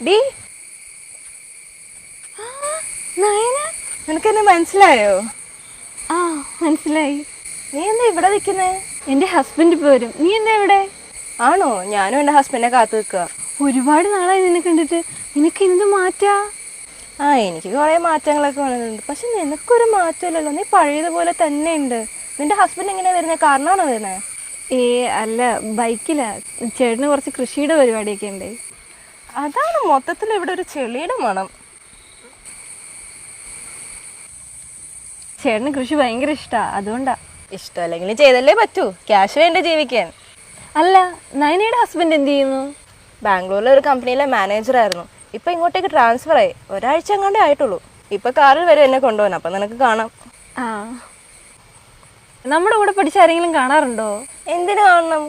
D Nayana, നിനക്കെന്നെ മനസ്സിലായോ? ആ മനസ്സിലായി. നീ എന്താ ഇവിടെ നിൽക്കുന്നേ? എൻ്റെ ഹസ്ബൻഡ് ഇപ്പോൾ വരും. നീ എന്താ ഇവിടെ? ആണോ? ഞാനും എൻ്റെ ഹസ്ബൻഡിനെ കാത്തു നിൽക്കുക. ഒരുപാട് നാളായി നിന്നെ കണ്ടിട്ട്. നിനക്ക് എന്ത് മാറ്റാ? ആ, എനിക്ക് കുറേ മാറ്റങ്ങളൊക്കെ വന്നിട്ടുണ്ട്. പക്ഷെ നിനക്കൊരു മാറ്റമില്ലല്ലോ, നീ പഴയതുപോലെ തന്നെ ഉണ്ട്. നിന്റെ ഹസ്ബൻഡ് എങ്ങനെയാണ് വരുന്നത്? കാരണമാണോ വരുന്നത്? അല്ല, ബൈക്കിലാ. ചേട്ടന് കുറച്ച് കൃഷിയുടെ പരിപാടിയൊക്കെ ഉണ്ട്. അതാണ് മൊത്തത്തിൽ ഇവിടെ ഒരു ചെളിയുടെ മണം. ചേട്ടന് കൃഷി ഭയങ്കര ഇഷ്ടമാണ്, അതുകൊണ്ടാ. ഇഷ്ടമല്ലെങ്കിൽ ചെയ്തല്ലേ പറ്റൂ, ക്യാഷ് വേണ്ടേ ജീവിക്കാൻ. അല്ല, നയനയുടെ ഹസ്ബൻഡ് എന്ത് ചെയ്യുന്നു? ബാംഗ്ലൂരിലെ ഒരു കമ്പനിയിലെ മാനേജറായിരുന്നു. ഇപ്പം ഇങ്ങോട്ടേക്ക് ട്രാൻസ്ഫർ ആയി. ഒരാഴ്ച എങ്ങാണ്ടേ ആയിട്ടുള്ളൂ. ഇപ്പം കാറിൽ വരെ എന്നെ കൊണ്ടുപോകാൻ. അപ്പം നിനക്ക് കാണാം. ആ, നമ്മുടെ കൂടെ പഠിച്ച ആരെങ്കിലും കാണാറുണ്ടോ? എന്തിനു കാണണം?